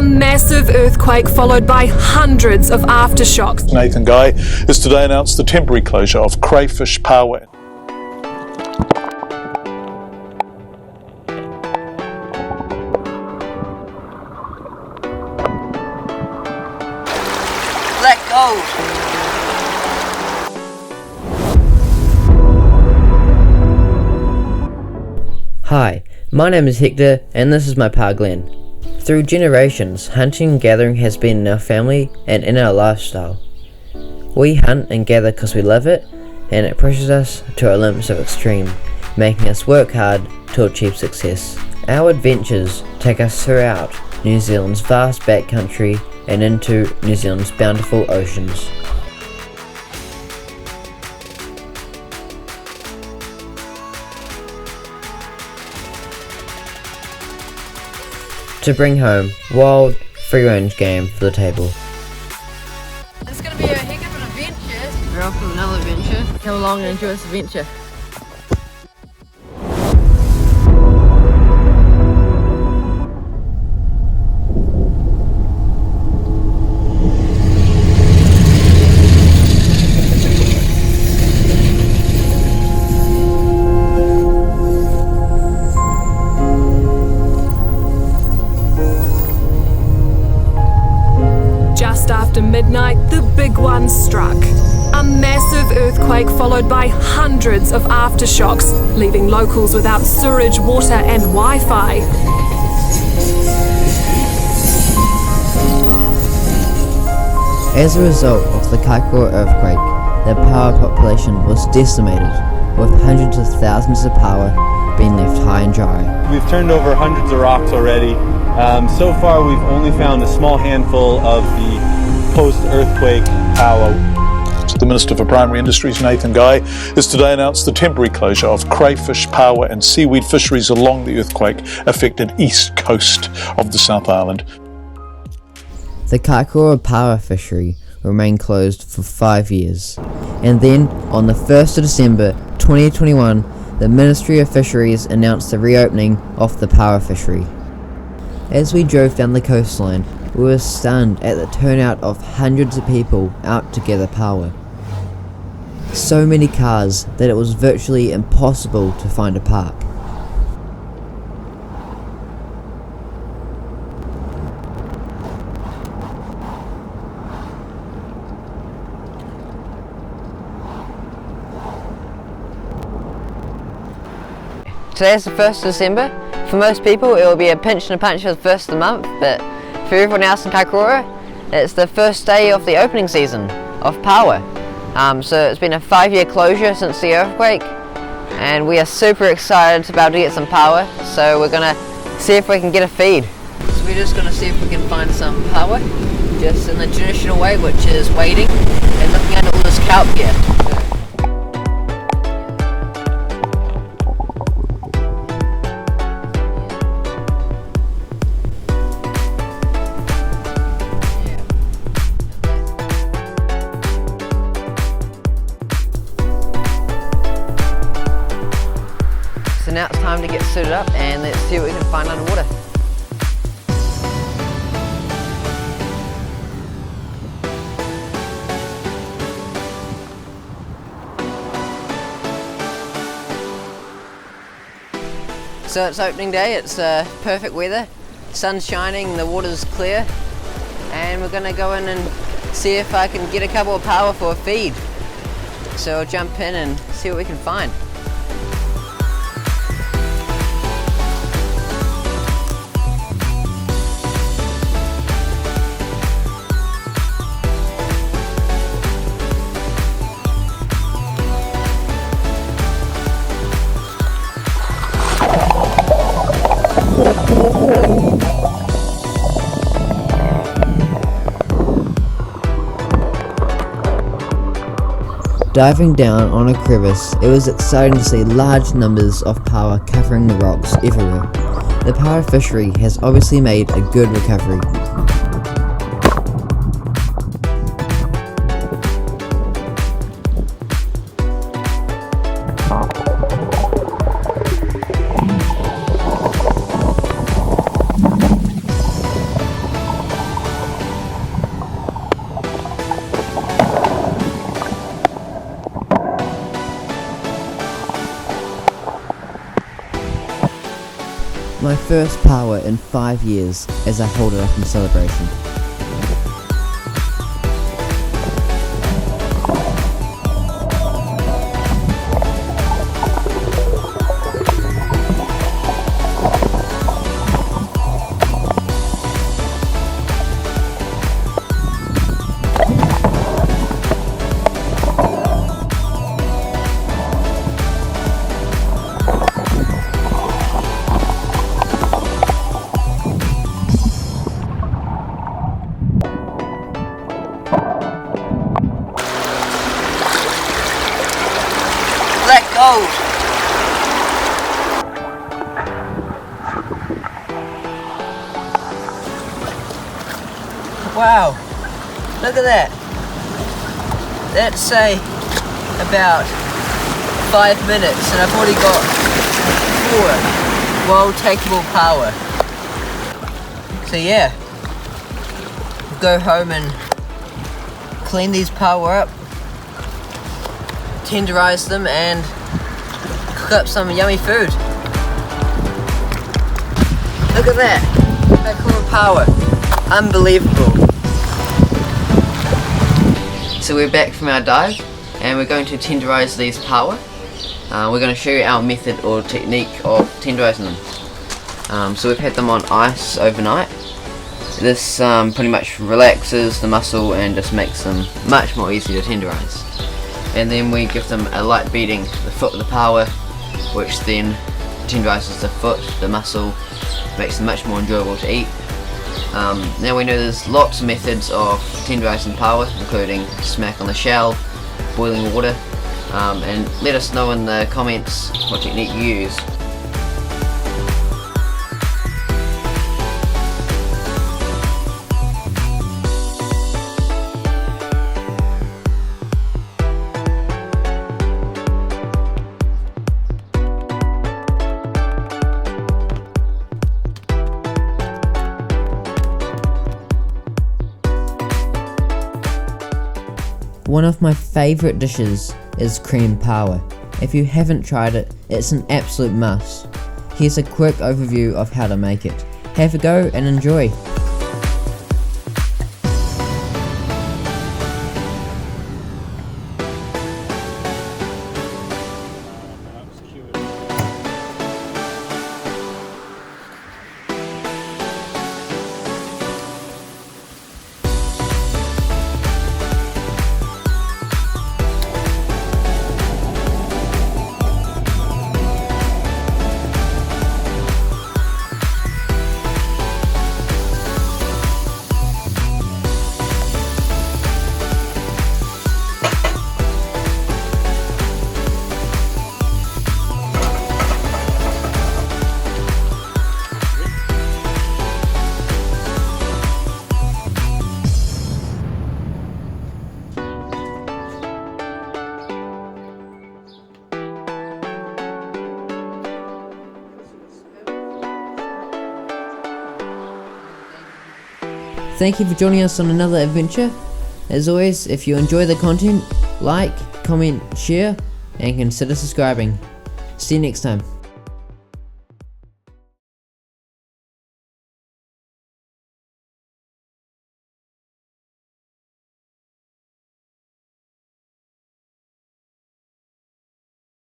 A massive earthquake followed by hundreds of aftershocks. Nathan Guy has today announced the temporary closure of Kaikoura Paua. Let go! Hi, my name is Hector and this is my pa Glenn. Through generations, hunting and gathering has been in our family and in our lifestyle. We hunt and gather because we love it, and it pushes us to our limits of extreme, making us work hard to achieve success. Our adventures take us throughout New Zealand's vast backcountry and into New Zealand's bountiful oceans. To bring home wild, free-range game for the table. It's going to be a heck of an adventure. We're off on another adventure. Come along and enjoy this adventure. After midnight, the big one struck. A massive earthquake followed by hundreds of aftershocks, leaving locals without sewerage, water and Wi-Fi. As a result of the Kaikoura earthquake, the Paua population was decimated, with hundreds of thousands of Paua being left high and dry. We've turned over hundreds of rocks already. So far we've only found a small handful of the post-earthquake Paua. The Minister for Primary Industries, Nathan Guy, has today announced the temporary closure of crayfish, paua and seaweed fisheries along the earthquake-affected east coast of the South Island. The Kaikoura Paua fishery remained closed for 5 years, and then on the 1st of December 2021, the Ministry of Fisheries announced the reopening of the Paua fishery. As we drove down the coastline, we were stunned at the turnout of hundreds of people out to gather Paua. So many cars that it was virtually impossible to find a park. Today is the 1st of December. For most people it will be a pinch and a punch for the first of the month, but for everyone else in Kaikoura, it's the first day of the opening season of Paua. So it's been a 5-year closure since the earthquake, and we are super excited to be able to get some Paua, so we're going to see if we can get a feed. So we're just going to see if we can find some Paua, just in the traditional way, which is wading and looking under all this kelp here. So now it's time to get suited up and let's see what we can find underwater. So it's opening day, it's perfect weather, sun's shining, the water's clear, and we're going to go in and see if I can get a couple of Paua for a feed. So I'll jump in and see what we can find. Diving down on a crevice, it was exciting to see large numbers of Paua covering the rocks everywhere. The Paua fishery has obviously made a good recovery. my first power in 5 years as I hold it up in celebration. Black gold. Wow, look at that. That's say about 5 minutes and I've already got 4 world takeable power. So yeah, go home and clean these power up, tenderize them and cook up some yummy food. Look at that, Kaikoura Paua, unbelievable. So we're back from our dive and we're going to tenderize these power. We're going to show you our method or technique of tenderizing them. So we've had them on ice overnight. This pretty much relaxes the muscle and just makes them much more easy to tenderize. And then we give them a light beating the foot of the power, which then tenderizes the foot, the muscle, makes them much more enjoyable to eat. Now we know there's lots of methods of tenderizing power, including smack on the shell, boiling water, and let us know in the comments what technique you use. One of my favourite dishes is cream power. If you haven't tried it, it's an absolute must. Here's a quick overview of how to make it. Have a go and enjoy. Thank you for joining us on another adventure. As always, if you enjoy the content, like, comment, share, and consider subscribing. See you next time.